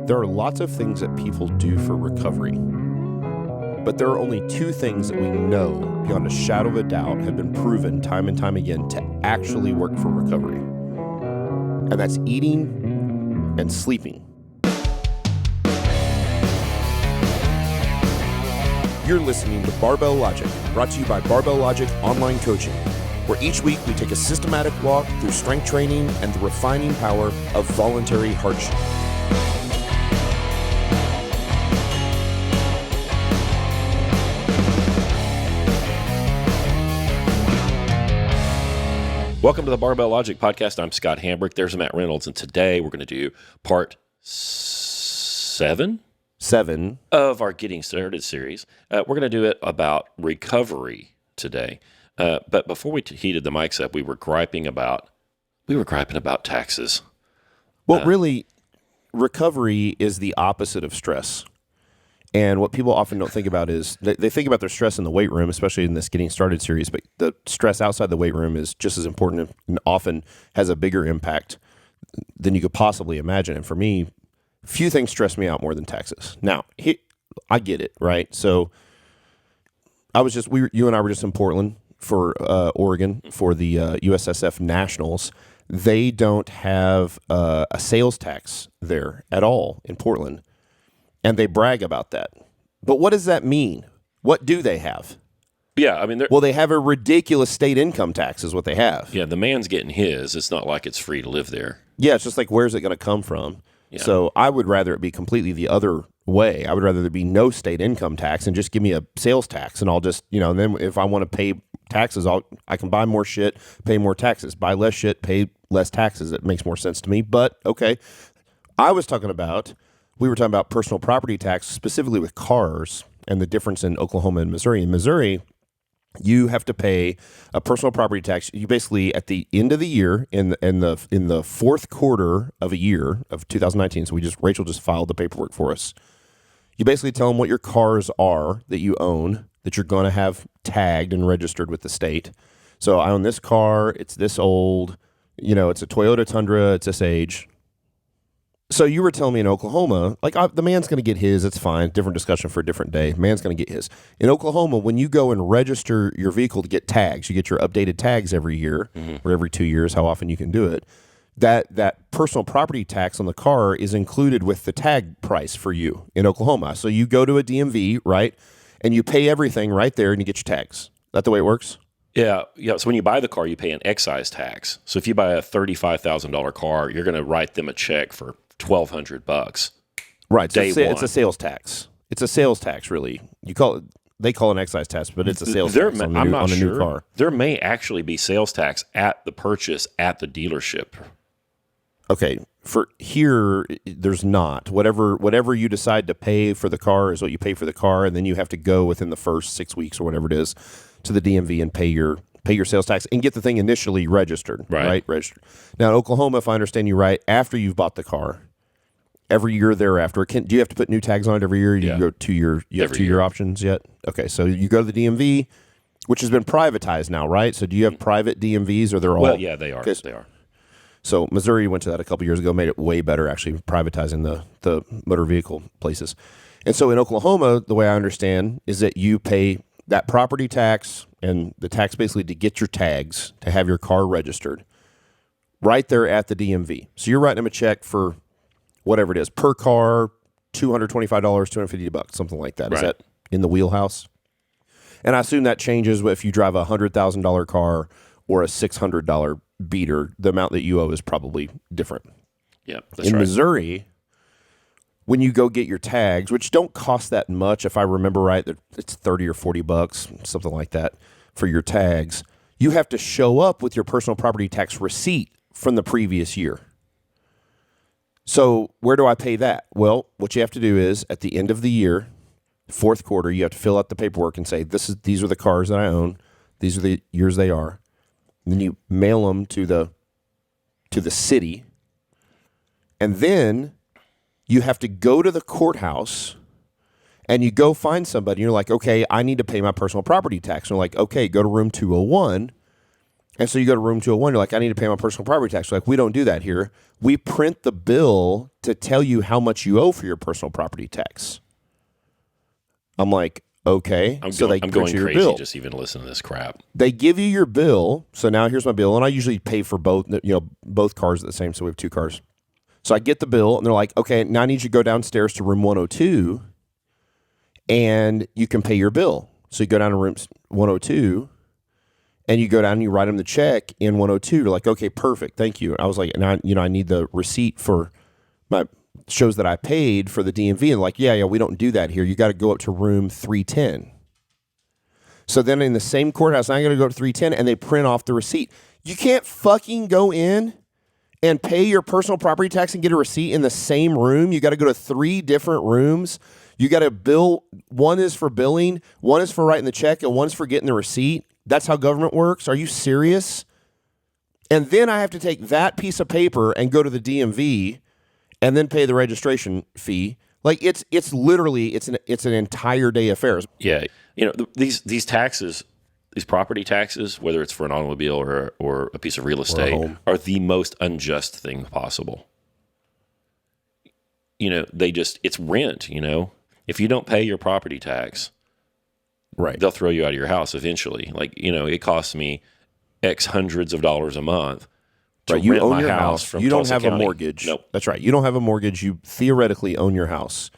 There are lots of things that people do for recovery, but there are only two things that we know beyond a shadow of a doubt have been proven time and time again to actually work for recovery. And that's eating and sleeping. You're listening to Barbell Logic, brought to you by Barbell Logic Online Coaching, where each week we take a systematic walk through strength training and the refining power of voluntary hardship. Welcome to the Barbell Logic Podcast. I'm Scott Hambrick. There's Matt Reynolds, and today we're going to do part seven of our Getting Started series. We're going to do it about recovery today. But before we heated the mics up, we were griping about taxes. Well, really, recovery is the opposite of stress. And what people often don't think about is they think about their stress in the weight room, especially in this Getting Started series, but the stress outside the weight room is just as important and often has a bigger impact than you could possibly imagine. And for me, few things stress me out more than taxes. Now, I get it, right? So you and I were just in Portland for Oregon for the USSF Nationals. They don't have a sales tax there at all in Portland. And they brag about that. But what does that mean? What do they have? Yeah, I mean... they have a ridiculous state income tax is what they have. Yeah, the man's getting his. It's not like it's free to live there. Yeah, it's just like, where's it going to come from? Yeah. So I would rather it be completely the other way. I would rather there be no state income tax and just give me a sales tax. And I'll just, and then if I want to pay taxes, I can buy more shit, pay more taxes. Buy less shit, pay less taxes. It makes more sense to me. But, okay, we were talking about personal property tax, specifically with cars and the difference in Oklahoma and Missouri. In Missouri, you have to pay a personal property tax. You basically, at the end of the year, in the fourth quarter of a year of 2019, so Rachel just filed the paperwork for us. You basically tell them what your cars are that you own, that you're going to have tagged and registered with the state. So I own this car. It's this old. It's a Toyota Tundra. It's this age. So you were telling me in Oklahoma, the man's going to get his, it's fine, different discussion for a different day. Man's going to get his. In Oklahoma, when you go and register your vehicle to get tags, you get your updated tags every year or every 2 years, how often you can do it. That personal property tax on the car is included with the tag price for you in Oklahoma. So you go to a DMV, right, and you pay everything right there and you get your tags. Is that the way it works? Yeah. So when you buy the car, you pay an excise tax. So if you buy a $35,000 car, you're going to write them a check for $1,200. Right. So Day one. It's a sales tax. It's a sales tax, really. They call it an excise tax, but it's a sales tax on a new car. There may actually be sales tax at the purchase at the dealership. Okay. For here, there's not. Whatever you decide to pay for the car is what you pay for the car, and then you have to go within the first 6 weeks or whatever it is to the DMV and pay your sales tax and get the thing initially registered. Right? Registered. Now, in Oklahoma, if I understand you right, after you've bought the car, every year thereafter, do you have to put new tags on it every year? Yeah. You go 2 year. You have 2 year options yet? Okay, so you go to the DMV, which has been privatized now, right? So do you have private DMVs, or they're all? Well, yeah, they are. They are. So Missouri went to that a couple years ago, made it way better, actually privatizing the motor vehicle places. And so in Oklahoma, the way I understand is that you pay that property tax and the tax basically to get your tags, to have your car registered, right there at the DMV. So you're writing them a check for whatever it is, per car, $225, $250, something like that. Right. Is that in the wheelhouse? And I assume that changes if you drive a $100,000 car or a $600 beater. The amount that you owe is probably different. Yeah, that's right. In Missouri, when you go get your tags, which don't cost that much, if I remember right, it's $30 or $40, something like that, for your tags, you have to show up with your personal property tax receipt from the previous year. So where do I pay that? Well, what you have to do is at the end of the year, fourth quarter, you have to fill out the paperwork and say, these are the cars that I own. These are the years they are. And then you mail them to the city. And then you have to go to the courthouse and you go find somebody. And you're like, okay, I need to pay my personal property tax. And they're like, okay, go to room 201 And so you go to room 201, you're like, I need to pay my personal property tax. We're like, we don't do that here. We print the bill to tell you how much you owe for your personal property tax. I'm like, okay. I'm so going, they I'm print going you your crazy bill. just even listening to this crap. They give you your bill. So now here's my bill. And I usually pay for both, both cars at the same. So we have 2 cars. So I get the bill and they're like, okay, now I need you to go downstairs to room 102 and you can pay your bill. So you go down to room 102 and you go down and you write them the check in 102. They're like, okay, perfect. Thank you. I was like, and I need the receipt for my shows that I paid for the DMV. And like, yeah, we don't do that here. You got to go up to room 310. So then in the same courthouse, I got to go to 310 and they print off the receipt. You can't fucking go in and pay your personal property tax and get a receipt in the same room. You got to go to 3 different rooms. You got to bill. One is for billing, one is for writing the check, and one's for getting the receipt. That's how government works. Are you serious? And then I have to take that piece of paper and go to the DMV and then pay the registration fee. Like it's literally it's an entire day affair. Yeah, these taxes, these property taxes, whether it's for an automobile or a piece of real estate, are the most unjust thing possible. It's rent. If you don't pay your property tax, right, they'll throw you out of your house eventually. Like, it costs me X hundreds of dollars a month to you rent own my your house from You don't Tulsa have County. a mortgage. Nope. That's right. You don't have a mortgage. You theoretically own your house,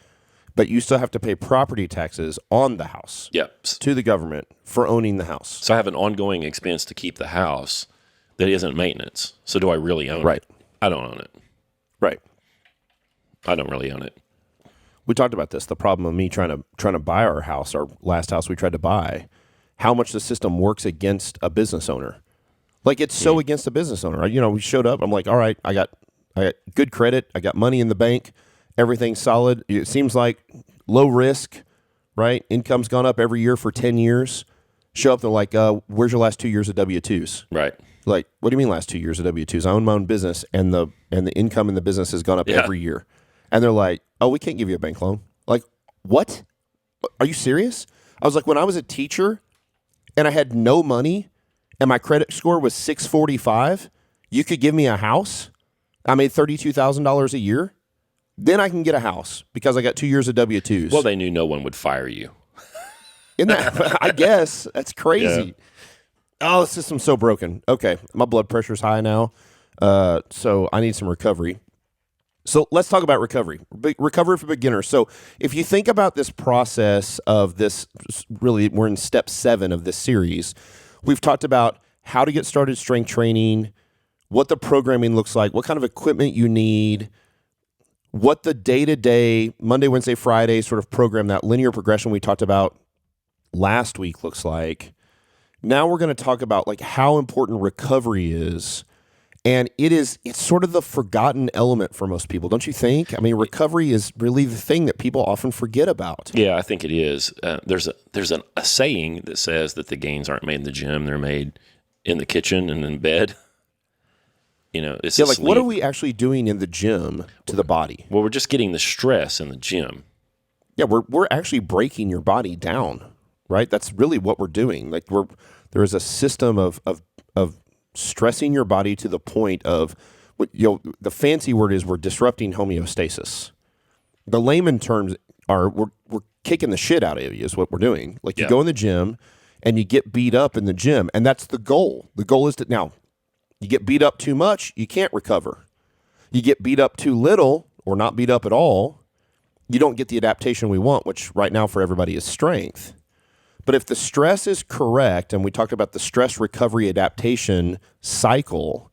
but you still have to pay property taxes on the house. Yep. To the government for owning the house. So I have an ongoing expense to keep the house that isn't maintenance. So do I really own it? I don't own it. Right. I don't really own it. We talked about this. The problem of me trying to buy our house, our last house we tried to buy, how much the system works against a business owner. Like it's so against a business owner. We showed up. I'm like, all right, I got good credit. I got money in the bank. Everything's solid. It seems like low risk, right? Income's gone up every year for 10 years. Show up, they're like, where's your last 2 years of W-2s? Right. Like, what do you mean last 2 years of W-2s? I own my own business, and the income in the business has gone up every year. And they're like, oh, we can't give you a bank loan. Like, what? Are you serious? I was like, when I was a teacher and I had no money and my credit score was 645, you could give me a house? I made $32,000 a year? Then I can get a house because I got 2 years of W-2s. Well, they knew no one would fire you. Isn't that, I guess. That's crazy. Yeah. Oh, the system's so broken. Okay, my blood pressure's high now, so I need some recovery. So let's talk about recovery. Recovery for beginners. So if you think about this process of this, really, we're in step 7 of this series. We've talked about how to get started strength training, what the programming looks like, what kind of equipment you need, what the day-to-day, Monday, Wednesday, Friday sort of program, that linear progression we talked about last week looks like. Now we're going to talk about like how important recovery is. And it's sort of the forgotten element for most people, don't you think? I mean, recovery is really the thing that people often forget about. Yeah, I think it is. There's a saying that says that the gains aren't made in the gym; they're made in the kitchen and in bed. It's like what are we actually doing in the gym to the body? Well, we're just getting the stress in the gym. Yeah, we're actually breaking your body down, right? That's really what we're doing. Like there is a system of stressing your body to the point of, the fancy word is we're disrupting homeostasis. The layman terms are we're kicking the shit out of you is what we're doing. Like you go in the gym and you get beat up in the gym, and that's the goal. The goal is now you get beat up too much, you can't recover. You get beat up too little or not beat up at all, you don't get the adaptation we want, which right now for everybody is strength. But if the stress is correct, and we talked about the stress recovery adaptation cycle,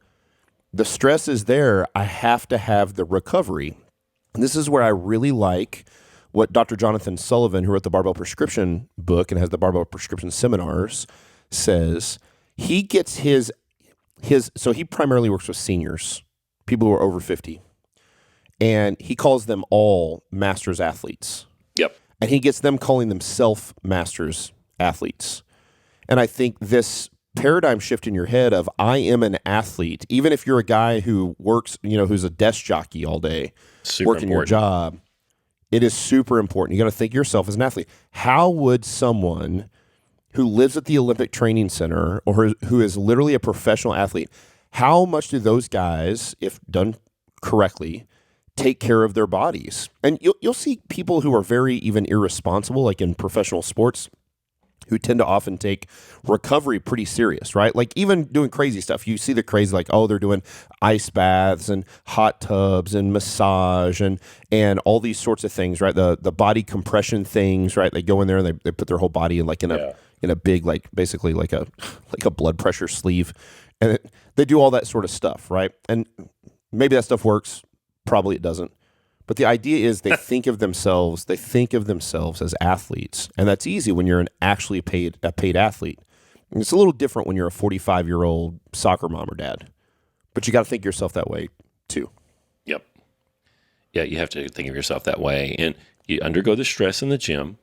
the stress is there, I have to have the recovery. And this is where I really like what Dr. Jonathan Sullivan, who wrote the Barbell Prescription book and has the Barbell Prescription seminars, says. He gets so he primarily works with seniors, people who are over 50. And he calls them all masters athletes. Yep. And he gets them calling themselves masters athletes. And I think this paradigm shift in your head of I am an athlete, even if you're a guy who works, who's a desk jockey all day, working your job, it is super important. You got to think of yourself as an athlete. How would someone who lives at the Olympic Training Center or who is literally a professional athlete, how much do those guys, if done correctly, take care of their bodies? And you'll see people who are very even irresponsible, like in professional sports, who tend to often take recovery pretty serious, right? Like even doing crazy stuff. You see the crazy, like, oh, they're doing ice baths and hot tubs and massage and all these sorts of things, right? The body compression things, right? They go in there and they put their whole body in like in a big, like basically like a blood pressure sleeve. And they do all that sort of stuff, right? And maybe that stuff works. Probably it doesn't. But the idea is they think of themselves as athletes. And that's easy when you're a paid athlete. And it's a little different when you're a 45-year-old soccer mom or dad. But you got to think of yourself that way too. Yep. Yeah, you have to think of yourself that way. And you undergo the stress in the gym.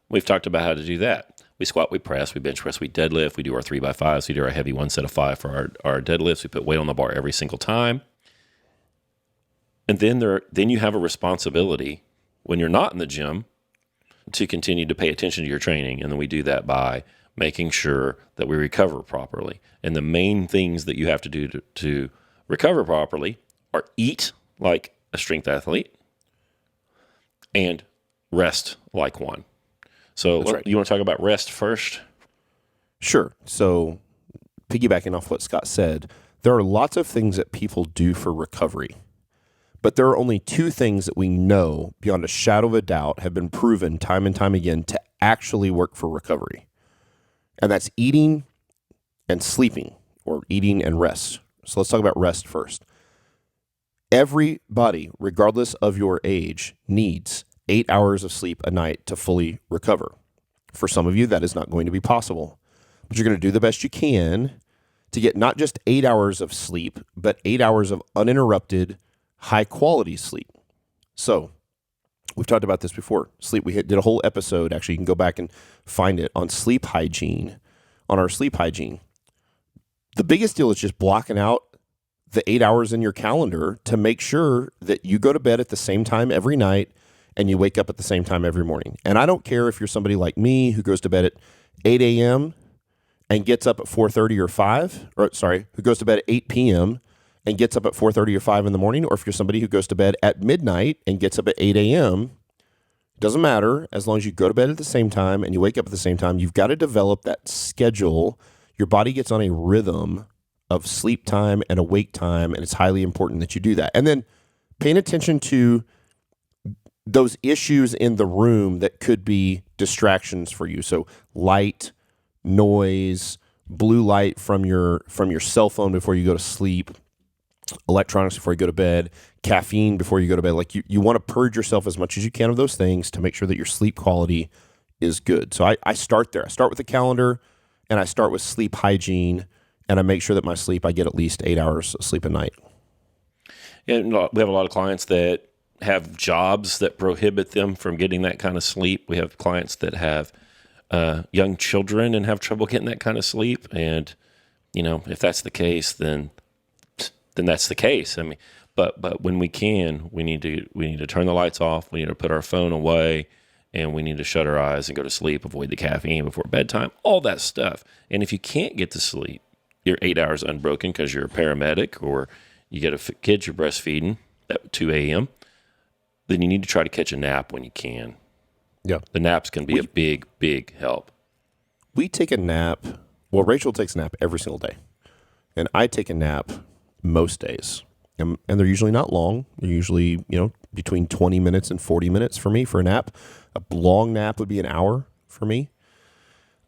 We've talked about how to do that. We squat, we press, we bench press, we deadlift, we do our 3x5s, we do our heavy 1 set of 5 for our deadlifts. We put weight on the bar every single time. And then you have a responsibility when you're not in the gym to continue to pay attention to your training. And then we do that by making sure that we recover properly. And the main things that you have to do to recover properly are eat like a strength athlete and rest like one. So you want to talk about rest first? Sure. So piggybacking off what Scott said, there are lots of things that people do for recovery. But there are only 2 things that we know beyond a shadow of a doubt have been proven time and time again to actually work for recovery. And that's eating and sleeping, or eating and rest. So let's talk about rest first. Everybody, regardless of your age, needs 8 hours of sleep a night to fully recover. For some of you, that is not going to be possible. But you're going to do the best you can to get not just 8 hours of sleep, but 8 hours of uninterrupted high quality sleep. So we've talked about this before. Sleep, we did a whole episode. Actually, you can go back and find it on sleep hygiene, on our sleep hygiene. The biggest deal is just blocking out the 8 hours in your calendar to make sure that you go to bed at the same time every night and you wake up at the same time every morning. And I don't care if you're somebody like me who goes to bed at 8 a.m. and gets up at 4:30 or 5, who goes to bed at 8 p.m. and gets up at 4:30 or 5 in the morning, or if you're somebody who goes to bed at midnight and gets up at 8 a.m., doesn't matter. As long as you go to bed at the same time and you wake up at the same time, you've got to develop that schedule. Your body gets on a rhythm of sleep time and awake time, and it's highly important that you do that. And then paying attention to those issues in the room that could be distractions for you. So light, noise, blue light from your cell phone before you go to sleep, electronics before you go to bed, caffeine before you go to bed. Like you want to purge yourself as much as you can of those things to make sure that your sleep quality is good. So I start there. I start with the calendar and I start with sleep hygiene, and I make sure that my sleep, I get at least 8 hours of sleep a night. Yeah, we have a lot of clients that have jobs that prohibit them from getting that kind of sleep. We have clients that have young children and have trouble getting that kind of sleep. And, if that's the case, then that's the case. I mean, but when we can, we need to turn the lights off. We need to put our phone away, and we need to shut our eyes and go to sleep. Avoid the caffeine before bedtime. All that stuff. And if you can't get to sleep, you're 8 hours unbroken because you're a paramedic or you get a kid you're breastfeeding at 2 a.m. Then you need to try to catch a nap when you can. Yeah, the naps can be a big help. We take a nap. Well, Rachel takes a nap every single day, and I take a nap most days, and they're usually not long. They're usually, between 20 minutes and 40 minutes for me for a nap. A long nap would be an hour for me.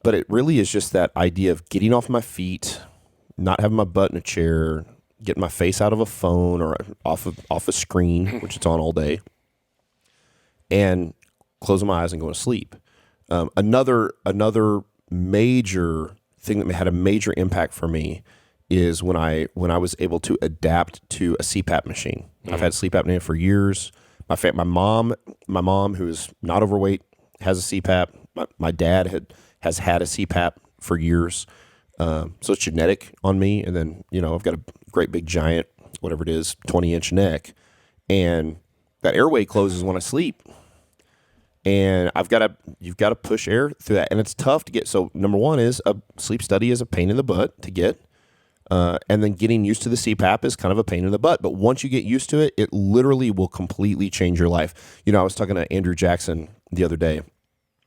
But it really is just that idea of getting off my feet, not having my butt in a chair, getting my face out of a phone or off a screen, which it's on all day, and closing my eyes and going to sleep. Another major thing that had a major impact for me is when I was able to adapt to a CPAP machine. Mm-hmm. I've had sleep apnea for years. My mom, who is not overweight, has a CPAP. My dad has had a CPAP for years. So it's genetic on me. And then, I've got a great big giant, whatever it is, 20-inch neck. And that airway closes when I sleep. And you've got to push air through that. And it's tough to get. So number one is a sleep study is a pain in the butt to get. And then getting used to the CPAP is kind of a pain in the butt. But once you get used to it, it literally will completely change your life. I was talking to Andrew Jackson the other day.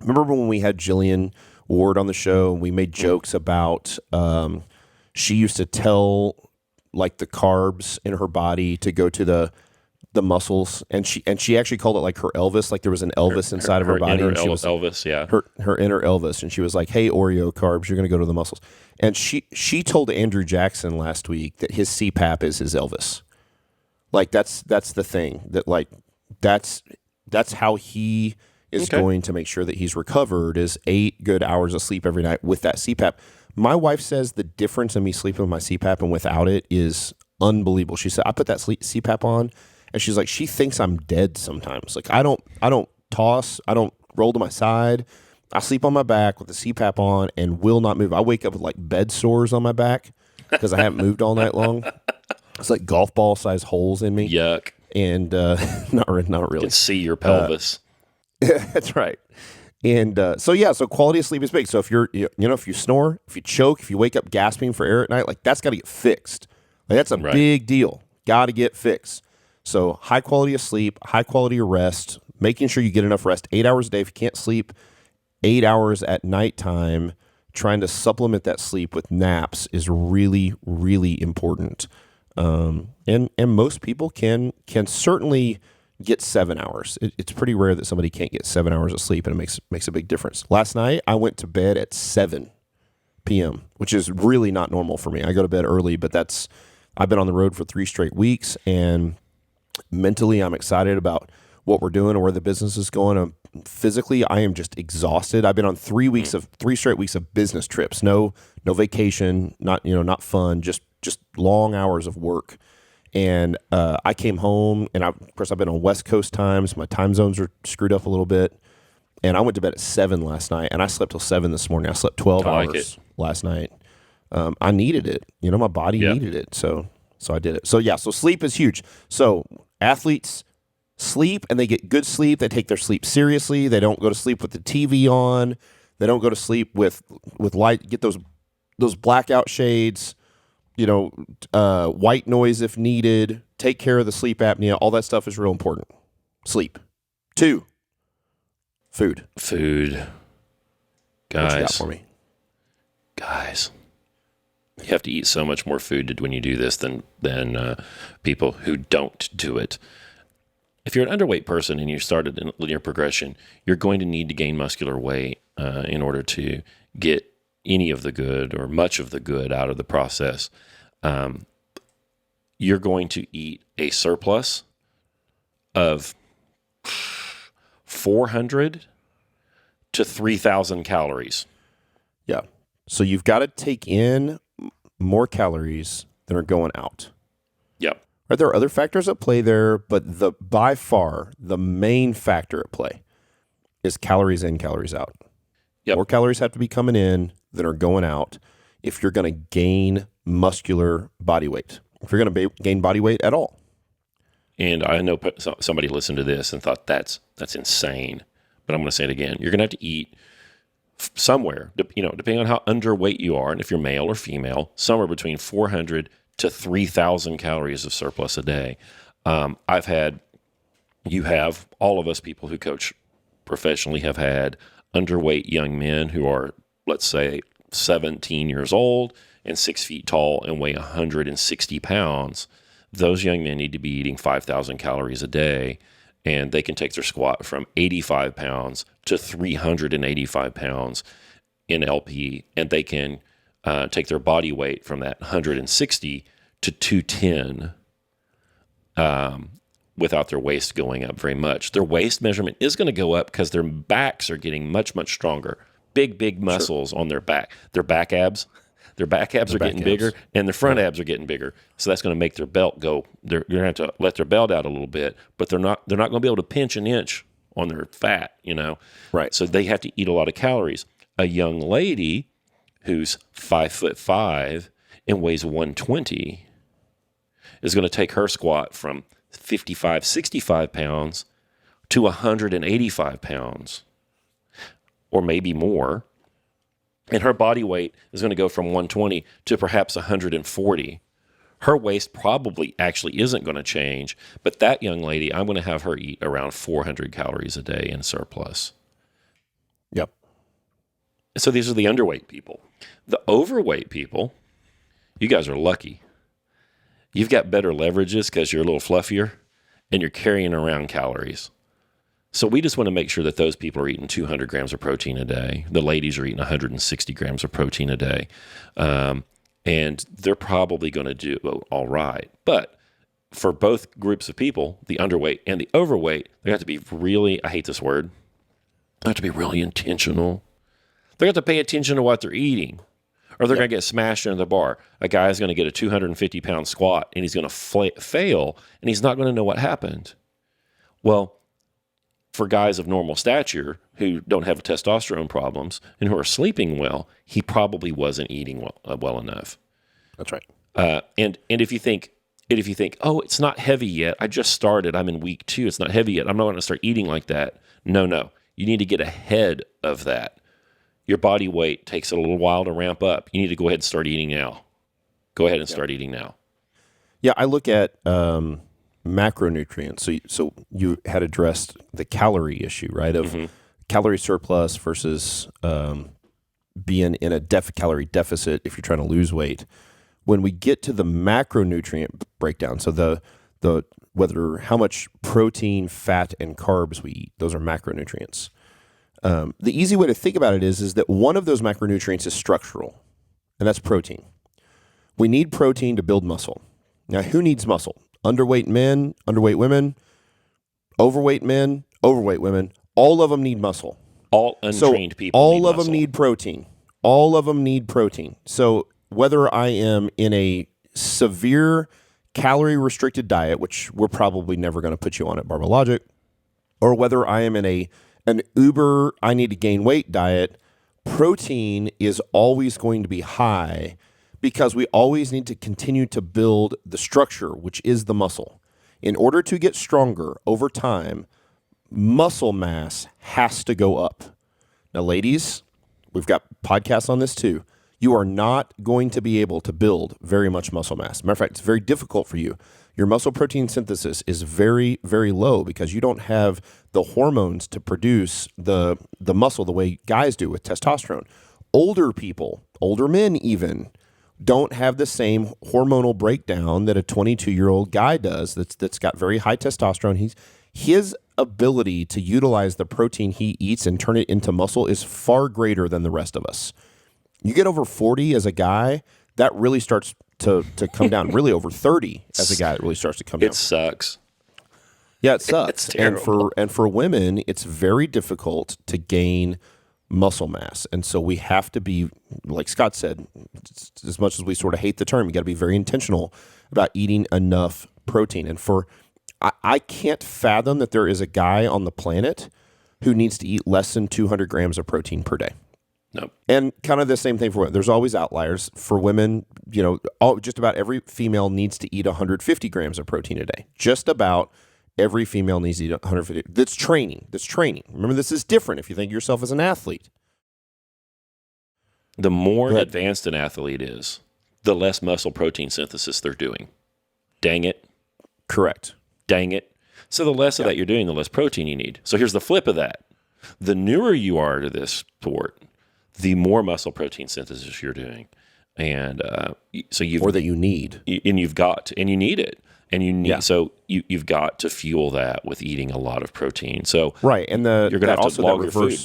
Remember when we had Jillian Ward on the show and we made jokes about she used to tell like the carbs in her body to go to the muscles, and she actually called it like her Elvis, like there was an Elvis inside of her body. Inner and she was Elvis, yeah. Her inner Elvis, and she was like, "Hey, Oreo carbs, you're going to go to the muscles." And she told Andrew Jackson last week that his CPAP is his Elvis. Like that's the thing that like that's how he is going to make sure that he's recovered is 8 good hours of sleep every night with that CPAP. My wife says the difference in me sleeping with my CPAP and without it is unbelievable. She said I put that CPAP on. And she's like, she thinks I'm dead sometimes. Like I don't toss, I don't roll to my side. I sleep on my back with the CPAP on and will not move. I wake up with like bed sores on my back because I haven't moved all night long. It's like golf ball size holes in me. Yuck. And not really. You can see your pelvis. That's right. And so quality of sleep is big. So if if you snore, if you choke, if you wake up gasping for air at night, like that's got to get fixed. Like that's a big deal. Got to get fixed. So high quality of sleep, high quality of rest, making sure you get enough rest, 8 hours a day. If you can't sleep, 8 hours at nighttime, trying to supplement that sleep with naps is really, really important. And most people can certainly get 7 hours. It's pretty rare that somebody can't get 7 hours of sleep, and it makes a big difference. Last night, I went to bed at 7 p.m., which is really not normal for me. I go to bed early, but I've been on the road for 3 straight weeks, and mentally, I'm excited about what we're doing and where the business is going. Physically, I am just exhausted. I've been on 3 straight weeks of business trips. No vacation, not fun, just long hours of work. And I came home, and of course, I've been on West Coast times. My time zones are screwed up a little bit. And I went to bed at 7 last night, and I slept till 7 this morning. I slept 12 hours last night. I needed it. My body needed it. So I did it. So sleep is huge. So athletes sleep, and they get good sleep. They take their sleep seriously. They don't go to sleep with the TV on. They don't go to sleep with light. Get those blackout shades. White noise if needed. Take care of the sleep apnea. All that stuff is real important. Sleep. 2, food. Guys. What you got for me? Guys. You have to eat so much more food when you do this than people who don't do it. If you're an underweight person and you started in linear progression, you're going to need to gain muscular weight in order to get any of the good or much of the good out of the process. You're going to eat a surplus of 400 to 3,000 calories. Yeah. So you've got to take in more calories than are going out. Yep. Right, there are other factors at play there, but by far the main factor at play is calories in, calories out. Yep. More calories have to be coming in than are going out if you're going to gain muscular body weight. If you're going to gain body weight at all. And I know somebody listened to this and thought that's insane, but I'm going to say it again. You're going to have to eat somewhere, depending on how underweight you are, and if you're male or female, somewhere between 400 to 3,000 calories of surplus a day. All of us people who coach professionally have had underweight young men who are, let's say, 17 years old and 6 feet tall and weigh 160 pounds. Those young men need to be eating 5,000 calories a day, and they can take their squat from 85 pounds to 385 pounds in LP, and they can take their body weight from that 160 to 210 without their waist going up very much. Their waist measurement is going to go up because their backs are getting much, much stronger. Big muscles on their back. Their back abs are getting bigger, and their front abs are getting bigger. So that's going to make their belt go. You're going to have to let their belt out a little bit, but they're not going to be able to pinch an inch on their fat, Right. So they have to eat a lot of calories. A young lady who's 5'5" and weighs 120 is going to take her squat from 55, 65 pounds to 185 pounds or maybe more. And her body weight is going to go from 120 to perhaps 140. Her waist probably actually isn't going to change, but that young lady, I'm going to have her eat around 400 calories a day in surplus. Yep. So these are the underweight people. The overweight people, you guys are lucky. You've got better leverages because you're a little fluffier and you're carrying around calories. So we just want to make sure that those people are eating 200 grams of protein a day. The ladies are eating 160 grams of protein a day. And they're probably going to do all right. But for both groups of people, the underweight and the overweight, they have to be really, I hate this word, they have to be really intentional. They have to pay attention to what they're eating, or they're going to get smashed into the bar. A guy's going to get a 250-pound squat, and he's going to fail, and he's not going to know what happened. Well, for guys of normal stature who don't have testosterone problems and who are sleeping well, he probably wasn't eating well enough. That's right. And if you think, oh, it's not heavy yet. I just started. I'm in week 2. It's not heavy yet. I'm not going to start eating like that. No. You need to get ahead of that. Your body weight takes a little while to ramp up. You need to go ahead and start eating now. Go ahead and start eating now. Yeah, I look at macronutrients. So you had addressed the calorie issue, right? Of calorie surplus versus being in a calorie deficit if you're trying to lose weight. When we get to the macronutrient breakdown, so the whether how much protein, fat, and carbs we eat, those are macronutrients. The easy way to think about it is that one of those macronutrients is structural, and that's protein. We need protein to build muscle. Now, who needs muscle? Underweight men, underweight women, overweight men, overweight women. All of them need muscle. All untrained people all need of muscle. them need protein. All of them need protein. So whether I am in a severe calorie-restricted diet, which we're probably never going to put you on at Barbell Logic, or whether I am in an uber, I need to gain weight diet, protein is always going to be high because we always need to continue to build the structure, which is the muscle. In order to get stronger over time, muscle mass has to go up. Now, ladies, we've got podcasts on this too. You are not going to be able to build very much muscle mass. Matter of fact, it's very difficult for you. Your muscle protein synthesis is very, very low because you don't have the hormones to produce the muscle the way guys do with testosterone. Older people, older men even, don't have the same hormonal breakdown that a 22-year-old guy does that's got very high testosterone. His ability to utilize the protein he eats and turn it into muscle is far greater than the rest of us. You get over 40 as a guy, that really starts to come down. Really over 30 as a guy, it really starts to come down. It sucks. Yeah, it sucks. It's terrible. And for women, it's very difficult to gain muscle mass. And so we have to be, like Scott said, as much as we sort of hate the term, you got to be very intentional about eating enough protein. And I can't fathom that there is a guy on the planet who needs to eat less than 200 grams of protein per day. Nope. And kind of the same thing for women. There's always outliers. For women, just about every female needs to eat 150 grams of protein a day. Just about every female needs to eat 150. That's training. Remember, this is different if you think of yourself as an athlete. The more advanced an athlete is, the less muscle protein synthesis they're doing. Dang it. Correct. Dang it. So the less of that you're doing, the less protein you need. So here's the flip of that. The newer you are to this sport, the more muscle protein synthesis you're doing. And so you need. And you need it. And so you've got to fuel that with eating a lot of protein. So right. And you're going to have to log your food.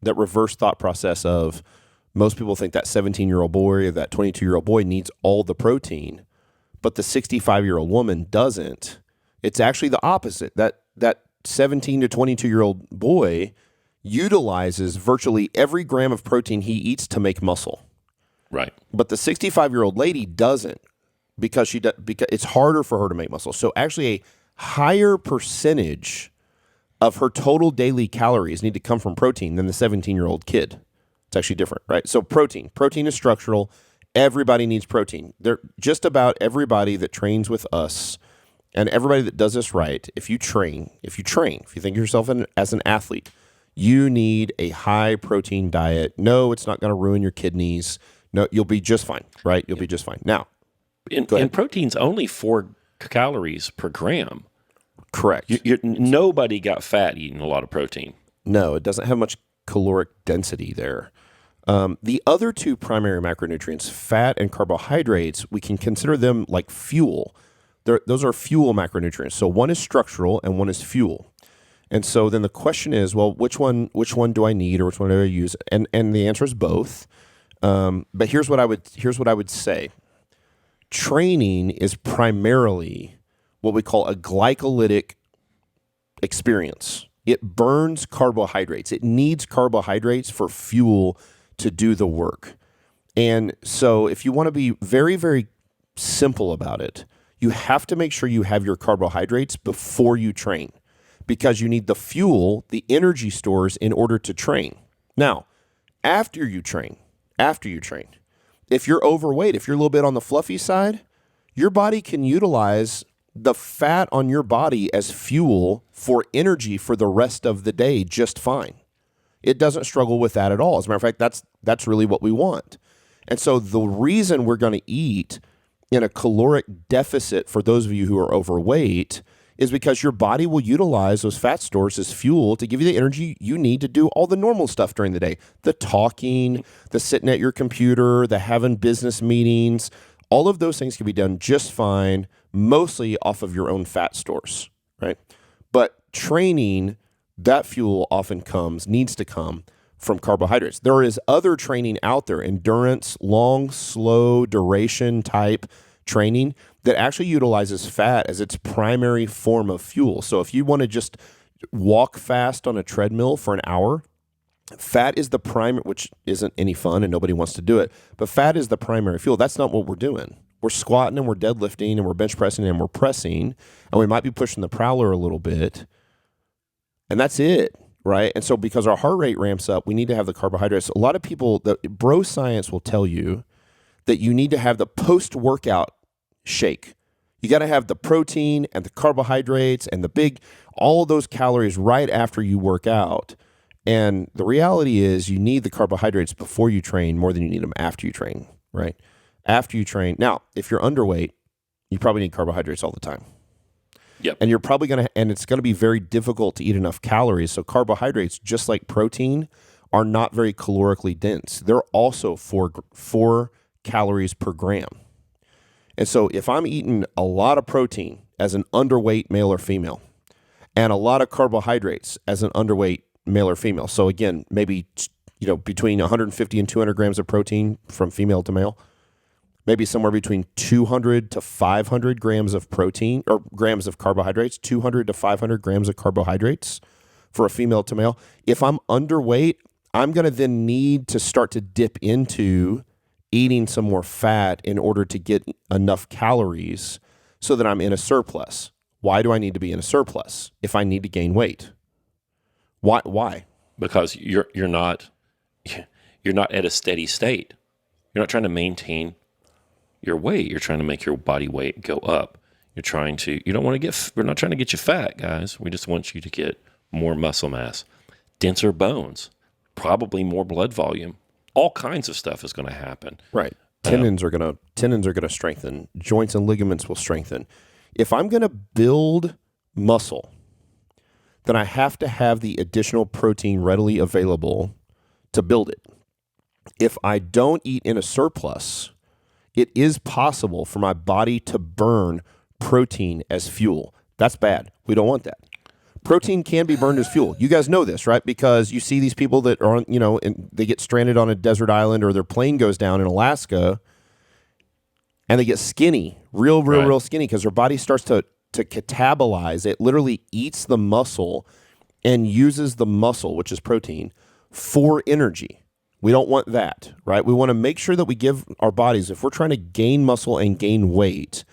That reverse thought process of most people think that 17-year-old boy or that 22-year-old boy needs all the protein, but the 65-year-old woman doesn't. It's actually the opposite. That 17 to 22-year-old boy utilizes virtually every gram of protein he eats to make muscle. Right. But the 65-year-old lady doesn't because it's harder for her to make muscle. So actually a higher percentage of her total daily calories need to come from protein than the 17-year-old kid. It's actually different, right? So protein is structural. Everybody needs protein. Just about everybody that trains with us and everybody that does this right, if you think of yourself as an athlete, you need a high protein diet. No, it's not going to ruin your kidneys. No, you'll be just fine, right? You'll be just fine. Now, and protein's only 4 calories per gram. Correct. Nobody got fat eating a lot of protein. No, it doesn't have much caloric density there. The other 2 primary macronutrients, fat and carbohydrates, we can consider them like fuel. Those are fuel macronutrients. So one is structural and one is fuel. And so then the question is, well, which one do I need, or which one do I use? And the answer is both. But here's what I would say. Training is primarily what we call a glycolytic experience. It burns carbohydrates. It needs carbohydrates for fuel to do the work. And so if you want to be very, very simple about it, you have to make sure you have your carbohydrates before you train, because you need the fuel, the energy stores, in order to train. Now, after you train, if you're overweight, if you're a little bit on the fluffy side, your body can utilize the fat on your body as fuel for energy for the rest of the day just fine. It doesn't struggle with that at all. As a matter of fact, that's really what we want. And so the reason we're going to eat in a caloric deficit for those of you who are overweight is because your body will utilize those fat stores as fuel to give you the energy you need to do all the normal stuff during the day. The talking, the sitting at your computer, the having business meetings, all of those things can be done just fine, mostly off of your own fat stores, right? But training, that fuel often needs to come from carbohydrates. There is other training out there, endurance, long, slow duration type training that actually utilizes fat as its primary form of fuel. So if you want to just walk fast on a treadmill for an hour, fat is the primary, which isn't any fun and nobody wants to do it, but fat is the primary fuel. That's not what we're doing. We're squatting and we're deadlifting and we're bench pressing and we're pressing, and we might be pushing the prowler a little bit, and that's it, right? And so because our heart rate ramps up, we need to have the carbohydrates. A lot of people, the bro science will tell you that you need to have the post-workout shake. You got to have the protein and the carbohydrates and all of those calories right after you work out. And the reality is you need the carbohydrates before you train more than you need them after you train, right? After you train. Now, if you're underweight, you probably need carbohydrates all the time. Yep. And you're probably and it's going to be very difficult to eat enough calories. So carbohydrates, just like protein, are not very calorically dense. They're also 4 calories per gram. And so if I'm eating a lot of protein as an underweight male or female, and a lot of carbohydrates as an underweight male or female, so again, maybe between 150 and 200 grams of protein from female to male, maybe somewhere between 200 to 500 grams of protein, or grams of carbohydrates, 200 to 500 grams of carbohydrates for a female to male. If I'm underweight, I'm going to then need to start to dip into eating some more fat in order to get enough calories so that I'm in a surplus. Why do I need to be in a surplus if I need to gain weight? Why? Because you're not at a steady state. You're not trying to maintain your weight. You're trying to make your body weight go up. We're not trying to get you fat, guys. We just want you to get more muscle mass, denser bones, probably more blood volume. All kinds of stuff is going to happen. Right. Tendons are going to strengthen. Joints and ligaments will strengthen. If I'm going to build muscle, then I have to have the additional protein readily available to build it. If I don't eat in a surplus, it is possible for my body to burn protein as fuel. That's bad. We don't want that. Protein can be burned as fuel. You guys know this, right? Because you see these people that are, and they get stranded on a desert island, or their plane goes down in Alaska, and they get skinny, real skinny, because their body starts to catabolize. It literally eats the muscle and uses the muscle, which is protein, for energy. We don't want that, right? We want to make sure that we give our bodies, if we're trying to gain muscle and gain weight,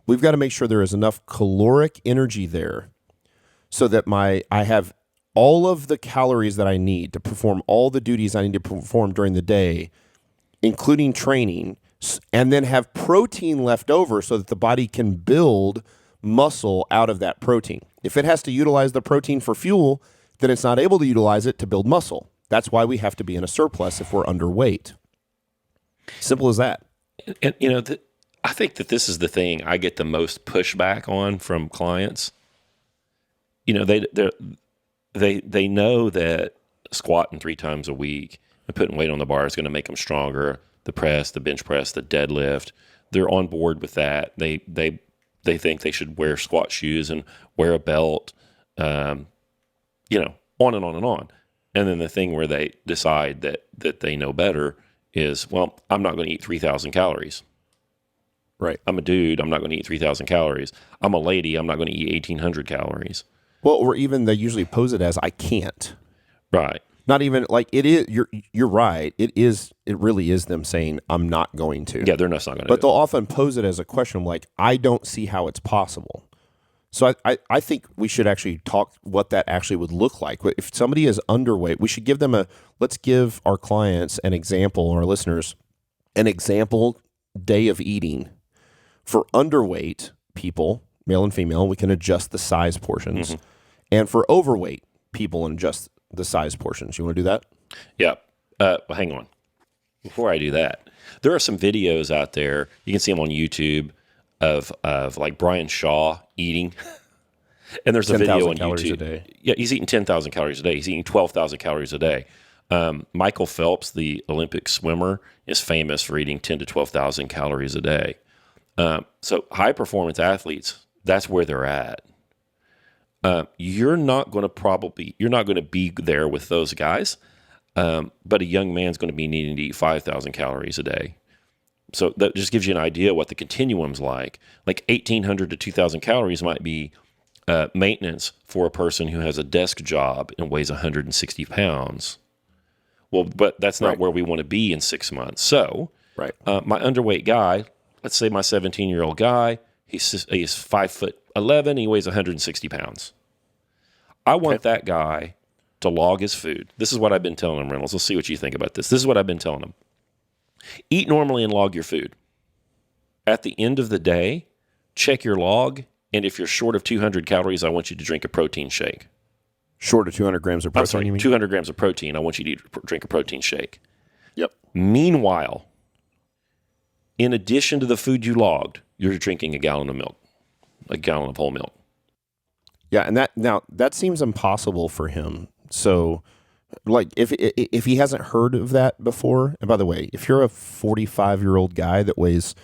we've got to make sure there is enough caloric energy there so that I have all of the calories that I need to perform all the duties I need to perform during the day, including training, and then have protein left over so that the body can build muscle out of that protein. If it has to utilize the protein for fuel, then it's not able to utilize it to build muscle. That's why we have to be in a surplus if we're underweight. Simple as that. And I think that this is the thing I get the most pushback on from clients. They know that squatting 3 times a week and putting weight on the bar is going to make them stronger. The press, the bench press, the deadlift, they're on board with that. They think they should wear squat shoes and wear a belt, on and on and on. And then the thing where they decide that they know better is, well, I'm not going to eat 3,000 calories. Right. I'm a dude. I'm not going to eat 3,000 calories. I'm a lady. I'm not going to eat 1,800 calories. Well, or even they usually pose it as I can't. Right. Not even like it is. You're right. It is. It really is them saying I'm not going to. Yeah, they're not going to. But they'll often pose it as a question like I don't see how it's possible. So I think we should actually talk what that actually would look like. If somebody is underweight, we should give them let's give our clients an example, our listeners, an example day of eating. For underweight people, male and female, we can adjust the size portions. Mm-hmm. And for overweight people, and adjust the size portions. You want to do that? Yeah. Well, hang on. Before I do that, there are some videos out there. You can see them on YouTube of like Brian Shaw eating. And there's a video on YouTube. A day. Yeah, he's eating 10,000 calories a day. He's eating 12,000 calories a day. Michael Phelps, the Olympic swimmer, is famous for eating 10 to 12,000 calories a day. So high performance athletes, that's where they're at. You're not going to be there with those guys. But a young man's going to be needing to eat 5,000 calories a day. So that just gives you an idea what the continuum's like. Like 1,800 to 2,000 calories might be maintenance for a person who has a desk job and weighs 160 pounds. Well, but that's not where we want to be in 6 months. So my underweight guy, let's say my 17-year-old guy, he's 5'11", he weighs 160 pounds. I want that guy to log his food. This is what I've been telling him, Reynolds. Let's see what you think about this. This is what I've been telling him. Eat normally and log your food. At the end of the day, check your log, and if you're short of 200 calories, I want you to drink a protein shake. Short of 200 grams of protein, I'm sorry, you mean? 200 grams of protein, I want you to drink a protein shake. Yep. Meanwhile, in addition to the food you logged, you're drinking a gallon of milk, a gallon of whole milk. Yeah, and that seems impossible for him. So, like, if he hasn't heard of that before, and by the way, if you're a 45-year-old guy that weighs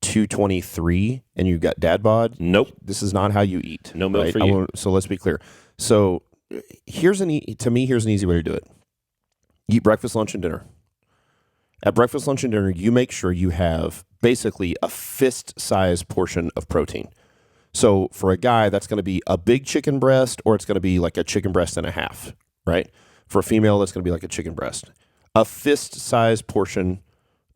223 and you've got dad bod, nope, this is not how you eat. No milk for you. So let's be clear. So here's an easy way to do it. Eat breakfast, lunch, and dinner. At breakfast, lunch, and dinner, you make sure you have basically a fist-sized portion of protein. So for a guy, that's going to be a big chicken breast, or it's going to be like a chicken breast and a half, right? For a female, that's going to be like a chicken breast. A fist-sized portion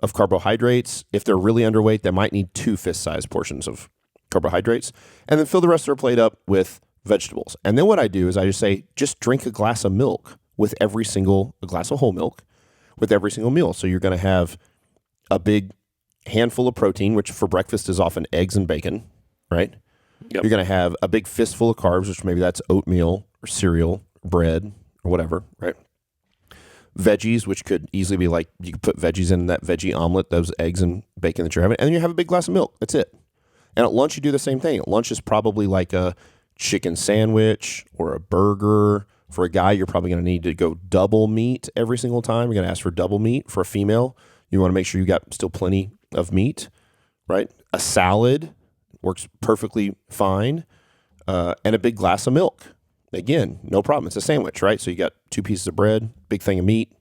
of carbohydrates. If they're really underweight, they might need 2 fist-sized portions of carbohydrates. And then fill the rest of their plate up with vegetables. And then what I do is I just say, just drink a glass of milk with a glass of whole milk with every single meal. So you're going to have a big handful of protein, which for breakfast is often eggs and bacon, right? Yep. You're going to have a big fistful of carbs, which maybe that's oatmeal or cereal, bread, or whatever, right? Veggies, which could easily be like, you could put veggies in that veggie omelet, those eggs and bacon that you're having, and then you have a big glass of milk. That's it. And at lunch, you do the same thing. At lunch is probably like a chicken sandwich or a burger. For a guy, you're probably going to need to go double meat every single time. You're going to ask for double meat. For a female, you want to make sure you got still plenty of meat, right? A salad works perfectly fine, and a big glass of milk. Again, no problem. It's a sandwich, right? So you got 2 pieces of bread, big thing of meat,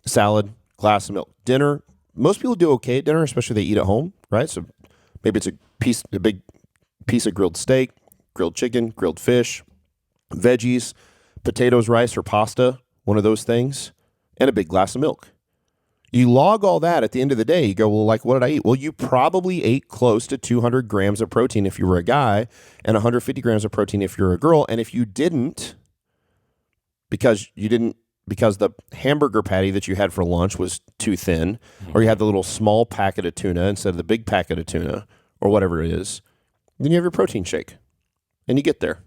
salad, glass of milk. Dinner, most people do okay at dinner, especially if they eat at home, right? So maybe it's a big piece of grilled steak, grilled chicken, grilled fish, veggies, potatoes, rice, or pasta, one of those things, and a big glass of milk. You log all that at the end of the day. You go, well, like, what did I eat? Well, you probably ate close to 200 grams of protein if you were a guy and 150 grams of protein if you're a girl. And if you didn't, because the hamburger patty that you had for lunch was too thin, or you had the little small packet of tuna instead of the big packet of tuna, or whatever it is, then you have your protein shake. and you get there.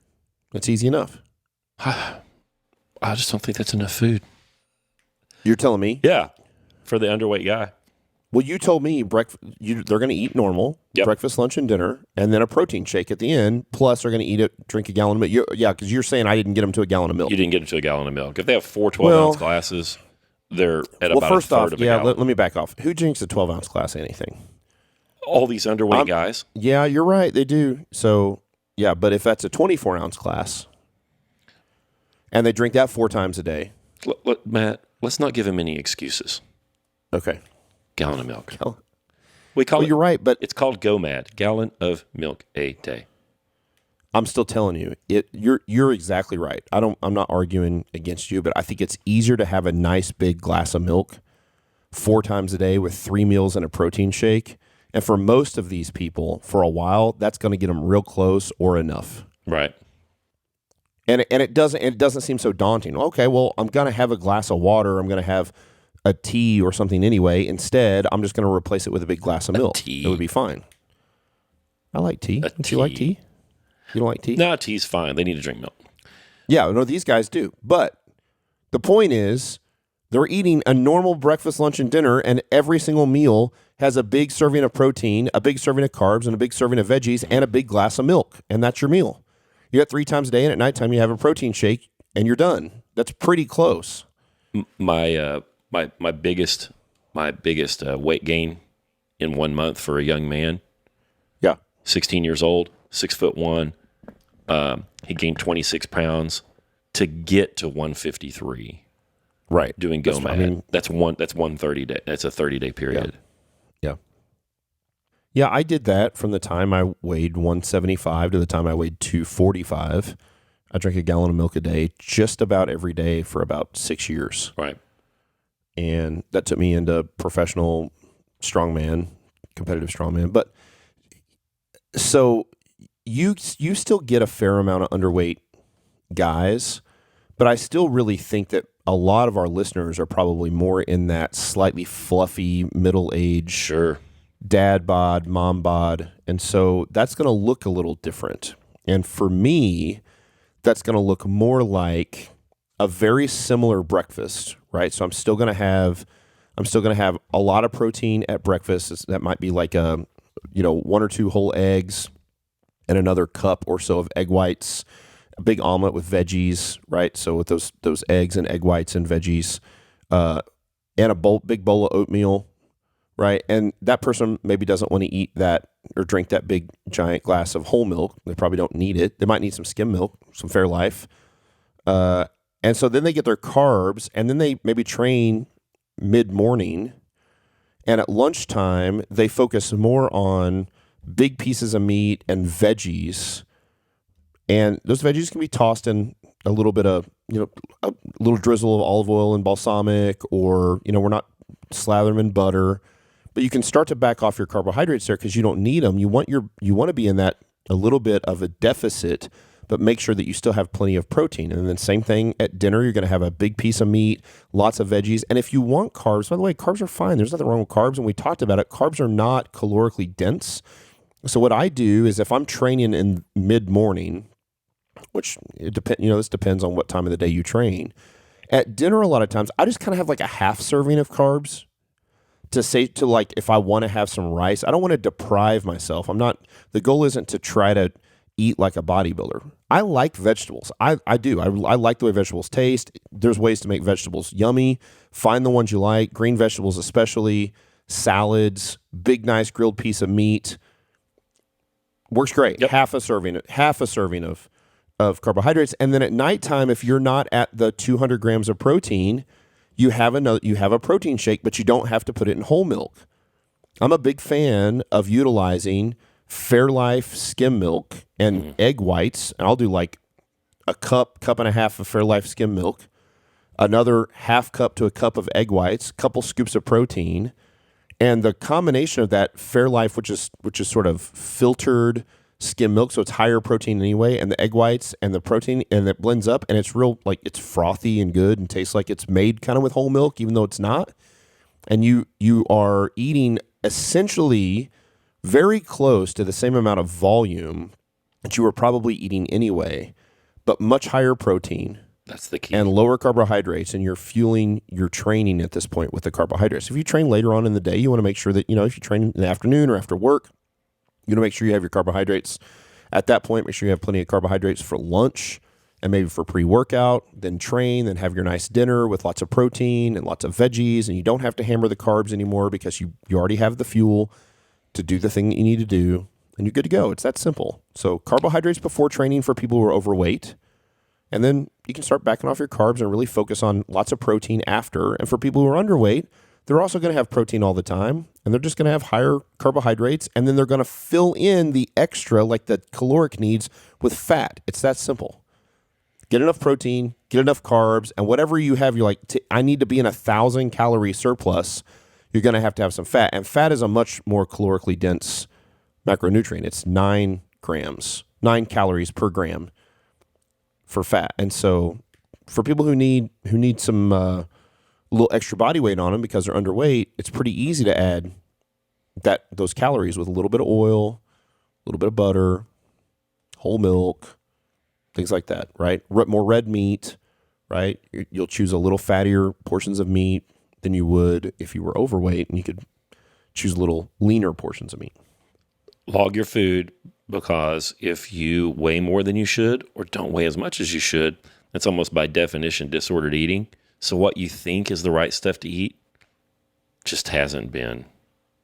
It's easy enough. I just don't think that's enough food. You're telling me? Yeah, for the underweight guy. Well, you told me they're going to eat normal, breakfast, lunch, and dinner, and then a protein shake at the end. Plus, they're going to drink a gallon of milk. Because you're saying I didn't get them to a gallon of milk. You didn't get them to a gallon of milk. If they have 4 12-ounce glasses, they're at about first a third off, of a gallon. let me back off. Who drinks a 12-ounce glass of anything? All these underweight guys. Yeah, you're right. They do. So, yeah, but if that's a 24-ounce glass, and they drink that 4 times a day. Look, Matt, let's not give him any excuses. Okay. Gallon of milk. You're right, but it's called GOMAD, gallon of milk a day. I'm still telling you, you're exactly right. I'm not arguing against you, but I think it's easier to have a nice big glass of milk 4 times a day with 3 meals and a protein shake. And for most of these people, for a while, that's going to get them real close or enough. Right. And it doesn't seem so daunting. Okay, well, I'm going to have a glass of water. I'm going to have a tea or something anyway. Instead, I'm just going to replace it with a big glass of milk. Tea. It would be fine. I like tea. Do you like tea? You don't like tea? No, tea's fine. They need to drink milk. Yeah, no, these guys do. But the point is, they're eating a normal breakfast, lunch, and dinner, and every single meal has a big serving of protein, a big serving of carbs, and a big serving of veggies, and a big glass of milk. And that's your meal. You got 3 times a day, and at nighttime you have a protein shake, and you're done. That's pretty close. My biggest weight gain in 1 month for a young man. Yeah, 16 years old, 6'1". He gained 26 pounds to get to 153. Right, doing GOMAD. That's 130 day. That's a 30-day period. Yeah, I did that from the time I weighed 175 to the time I weighed 245. I drank a gallon of milk a day just about every day for about 6 years. Right. And that took me into professional strongman, competitive strongman. But so you still get a fair amount of underweight guys, but I still really think that a lot of our listeners are probably more in that slightly fluffy middle age. Sure. Dad bod, mom bod. And so that's going to look a little different. And for me, that's going to look more like a very similar breakfast, right? So I'm still going to have a lot of protein at breakfast. That might be like 1 or 2 whole eggs and another cup or so of egg whites, a big omelet with veggies, right? So with those eggs and egg whites and veggies, and a big bowl of oatmeal. Right. And that person maybe doesn't want to eat that or drink that big giant glass of whole milk. They probably don't need it. They might need some skim milk, some Fairlife. And so then they get their carbs, and then they maybe train mid-morning. And at lunchtime, they focus more on big pieces of meat and veggies. And those veggies can be tossed in a little bit of, a little drizzle of olive oil and balsamic, or, we're not slather them in butter. But you can start to back off your carbohydrates there because you don't need them. You want to be in that a little bit of a deficit, but make sure that you still have plenty of protein. And then same thing at dinner, you're going to have a big piece of meat, lots of veggies. And if you want carbs, by the way, carbs are fine. There's nothing wrong with carbs. And we talked about it. Carbs are not calorically dense. So what I do is if I'm training in mid-morning, which this depends on what time of the day you train. At dinner, a lot of times, I just kind of have like a half serving of carbs. If I want to have some rice, I don't want to deprive myself. The goal isn't to try to eat like a bodybuilder. I like vegetables. I do. I like the way vegetables taste. There's ways to make vegetables yummy. Find the ones you like. Green vegetables especially. Salads. Big, nice grilled piece of meat. Works great. Yep. Half a serving of carbohydrates. And then at nighttime, if you're not at the 200 grams of protein, you have a protein shake, but you don't have to put it in whole milk. I'm a big fan of utilizing Fairlife skim milk and egg whites. And I'll do like a cup and a half of Fairlife skim milk, another half cup to a cup of egg whites, couple scoops of protein, and the combination of that Fairlife, which is sort of filtered skim milk, so it's higher protein anyway, and the egg whites and the protein, and it blends up, and it's real, like it's frothy and good and tastes like it's made kind of with whole milk, even though it's not. And you are eating essentially very close to the same amount of volume that you were probably eating anyway, but much higher protein That's the key. and lower carbohydrates, and you're fueling your training at this point with the carbohydrates. If you train later on in the day, you want to make sure that, if you train in the afternoon or after work, you want to make sure you have your carbohydrates at that point. Make sure you have plenty of carbohydrates for lunch and maybe for pre-workout, then train, then have your nice dinner with lots of protein and lots of veggies, and you don't have to hammer the carbs anymore because you already have the fuel to do the thing that you need to do, and you're good to go. It's that simple. So carbohydrates before training for people who are overweight, and then you can start backing off your carbs and really focus on lots of protein after. And for people who are underweight, they're also going to have protein all the time, and they're just going to have higher carbohydrates, and then they're going to fill in the extra, like the caloric needs, with fat. It's that simple. Get enough protein, get enough carbs, and whatever you have, you're like, I need to be in 1,000 calorie surplus. You're going to have some fat. And fat is a much more calorically dense macronutrient. It's 9 calories per gram for fat. And so for people who need some a little extra body weight on them because they're underweight, it's pretty easy to add those calories with a little bit of oil, a little bit of butter, whole milk, things like that, right? More red meat, right? You'll choose a little fattier portions of meat than you would if you were overweight, and you could choose a little leaner portions of meat. Log your food, because if you weigh more than you should or don't weigh as much as you should, that's almost by definition disordered eating. So what you think is the right stuff to eat just hasn't been.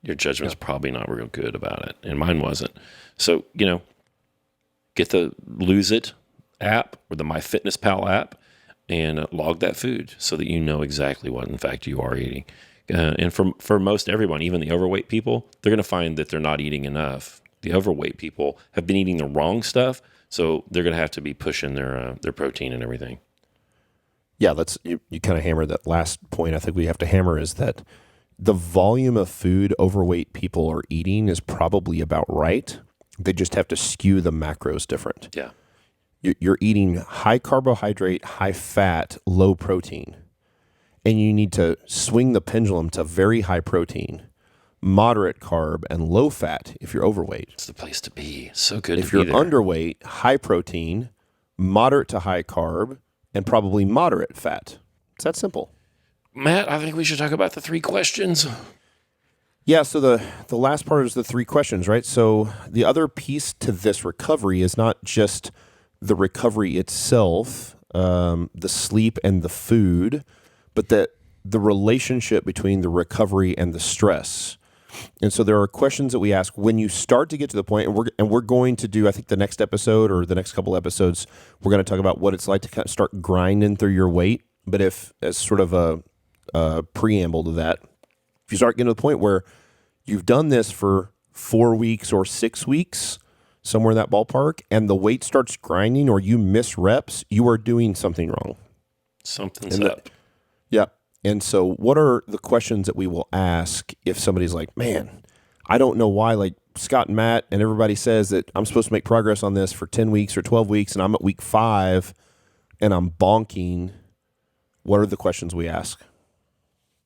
Your judgment's probably not real good about it, and mine wasn't. So, get the Lose It app or the MyFitnessPal app and log that food so that you know exactly what, in fact, you are eating. And for most everyone, even the overweight people, they're going to find that they're not eating enough. The overweight people have been eating the wrong stuff, so they're going to have to be pushing their protein and everything. Yeah, you kind of hammered that last point. I think we have to hammer is that the volume of food overweight people are eating is probably about right. They just have to skew the macros different. Yeah. You're eating high carbohydrate, high fat, low protein. And you need to swing the pendulum to very high protein, moderate carb, and low fat if you're overweight. It's the place to be. So good if you're underweight, high protein, moderate to high carb, and probably moderate fat. It's that simple. Matt, I think we should talk about the 3 questions. Yeah, so the last part is the 3 questions, right? So the other piece to this recovery is not just the recovery itself, the sleep and the food, but that the relationship between the recovery and the stress. And so there are questions that we ask when you start to get to the point, and we're going to do, I think the next episode or the next couple episodes, we're going to talk about what it's like to kind of start grinding through your weight. But if, as sort of a preamble to that, if you start getting to the point where you've done this for 4 weeks or 6 weeks, somewhere in that ballpark, and the weight starts grinding or you miss reps, you are doing something wrong. Something's up. Yeah. And so what are the questions that we will ask if somebody's like, man, I don't know why, like Scott and Matt and everybody says that I'm supposed to make progress on this for 10 weeks or 12 weeks, and I'm at week 5 and I'm bonking. What are the questions we ask?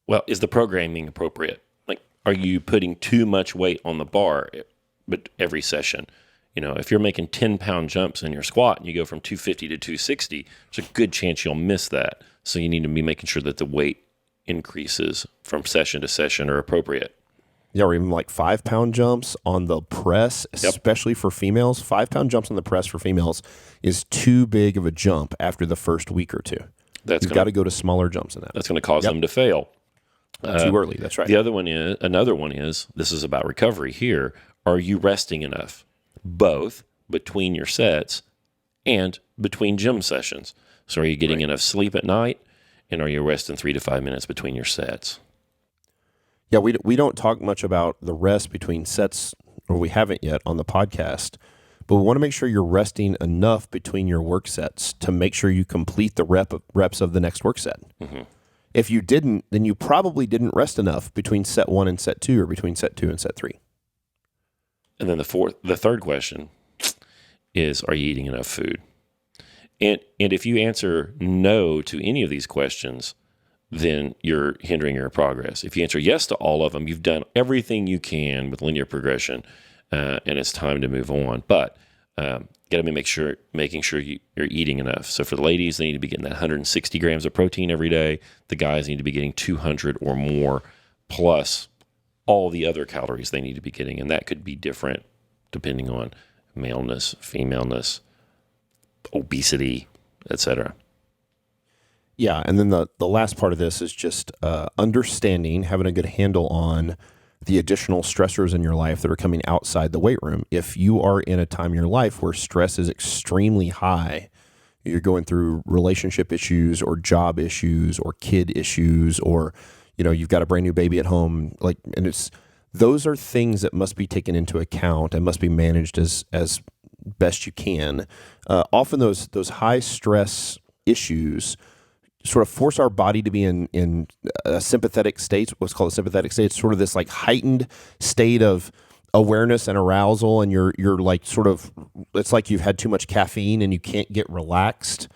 Well, is the programming appropriate? Like, are you putting too much weight on the bar but every session? If you're making 10-pound jumps in your squat and you go from 250 to 260, there's a good chance you'll miss that. So you need to be making sure that the weight increases from session to session are appropriate. Yeah, or even like 5-pound jumps on the press, especially for females. 5-pound jumps on the press for females is too big of a jump after the first week or two. You've got to go to smaller jumps than that. That's going to cause them to fail. Too early, that's right. Another one is, this is about recovery here. Are you resting enough? Both between your sets and between gym sessions. So are you getting enough sleep at night, and are you resting 3 to 5 minutes between your sets? Yeah, we don't talk much about the rest between sets, or we haven't yet on the podcast, but we want to make sure you're resting enough between your work sets to make sure you complete the reps of the next work set. Mm-hmm. If you didn't, then you probably didn't rest enough between set 1 and set 2, or between set 2 and set 3. And then the third question is, are you eating enough food? And if you answer no to any of these questions, then you're hindering your progress. If you answer yes to all of them, you've done everything you can with linear progression, and it's time to move on. But got to be making sure you're eating enough. So for the ladies, they need to be getting that 160 grams of protein every day. The guys need to be getting 200 or more, plus all the other calories they need to be getting. And that could be different depending on maleness, femaleness, obesity, etc. Yeah, and then the last part of this is just understanding, having a good handle on the additional stressors in your life that are coming outside the weight room. If you are in a time in your life where stress is extremely high, you're going through relationship issues or job issues or kid issues, or you've got a brand new baby at home, those are things that must be taken into account and must be managed as best you can. Often those high stress issues sort of force our body to be in a sympathetic state, what's called a sympathetic state. It's sort of this like heightened state of awareness and arousal, and you're like sort of, it's like you've had too much caffeine and you can't get relaxed,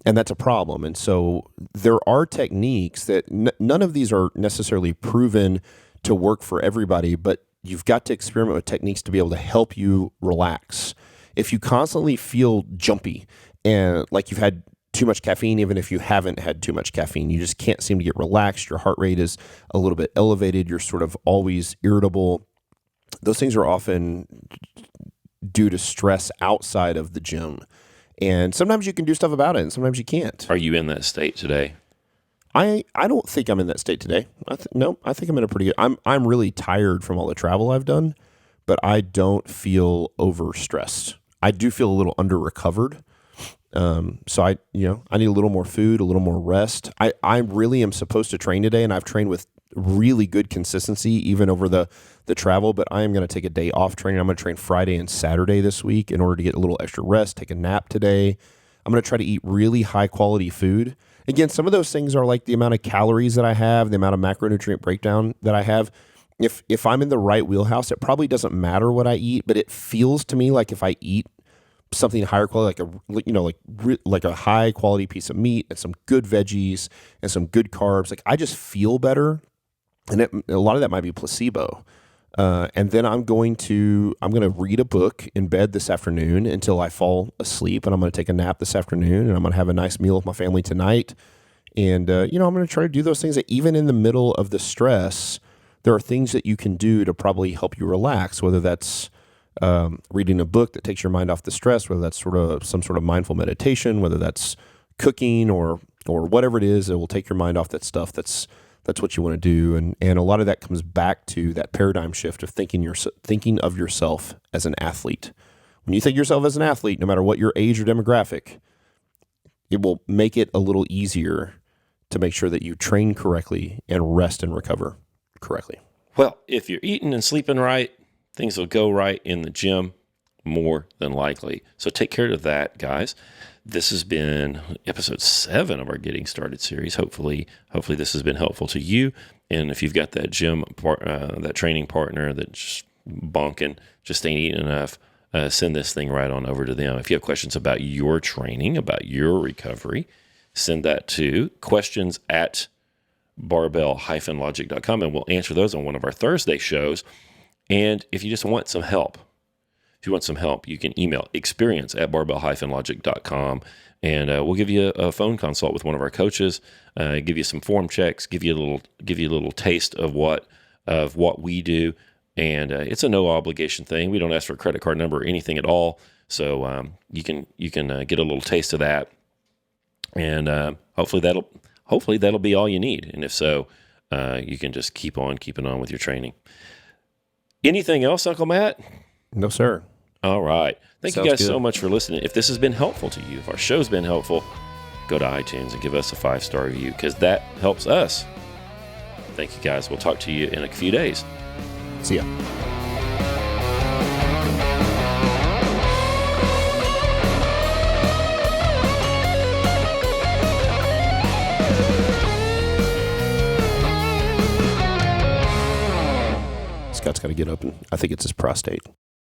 and that's a problem. And so there are techniques that none of these are necessarily proven to work for everybody, but you've got to experiment with techniques to be able to help you relax. If you constantly feel jumpy and like you've had too much caffeine, even if you haven't had too much caffeine, you just can't seem to get relaxed. Your heart rate is a little bit elevated. You're sort of always irritable. Those things are often due to stress outside of the gym. And sometimes you can do stuff about it, and sometimes you can't. Are you in that state today? I don't think I'm in that state today. No, I think I'm in a pretty good. I'm really tired from all the travel I've done, but I don't feel overstressed. I do feel a little under recovered. So I need a little more food, a little more rest. I really am supposed to train today, and I've trained with really good consistency even over the travel, but I am going to take a day off training. I'm going to train Friday and Saturday this week in order to get a little extra rest, take a nap today. I'm going to try to eat really high quality food. Again, some of those things are like the amount of calories that I have, the amount of macronutrient breakdown that I have. If I'm in the right wheelhouse, it probably doesn't matter what I eat, but it feels to me like if I eat something higher quality, like a high quality piece of meat and some good veggies and some good carbs, like I just feel better. And a lot of that might be placebo. And then I'm going to read a book in bed this afternoon until I fall asleep, and I'm going to take a nap this afternoon, and I'm going to have a nice meal with my family tonight. And, I'm going to try to do those things that even in the middle of the stress, there are things that you can do to probably help you relax, whether that's reading a book that takes your mind off the stress, whether that's sort of some sort of mindful meditation, whether that's cooking or whatever it is that will take your mind off that stuff. That's what you want to do. And a lot of that comes back to that paradigm shift of thinking of yourself as an athlete. When you think of yourself as an athlete, no matter what your age or demographic, it will make it a little easier to make sure that you train correctly and rest and recover correctly. Well, if you're eating and sleeping right, things will go right in the gym more than likely. So take care of that, guys. This has been episode 7 of our Getting Started series. Hopefully this has been helpful to you. And if you've got that that training partner that's just bonking, just ain't eating enough, send this thing right on over to them. If you have questions about your training, about your recovery, send that to questions@barbell-logic.com, and we'll answer those on one of our Thursday shows. And if you just want some help, you can email experience@barbell-logic.com, and we'll give you a phone consult with one of our coaches, give you some form checks, give you a little taste of what we do. And it's a no obligation thing. We don't ask for a credit card number or anything at all. So you can get a little taste of that, and hopefully that'll be all you need. And if so, you can just keep on keeping on with your training. Anything else, Uncle Matt? No, sir. All right. Thank you Sounds guys good. so much for listening. If this has been helpful to you, if our show's been helpful, go to iTunes and give us a 5-star review, because that helps us. Thank you, guys. We'll talk to you in a few days. See ya. Scott's got to get up, and I think it's his prostate.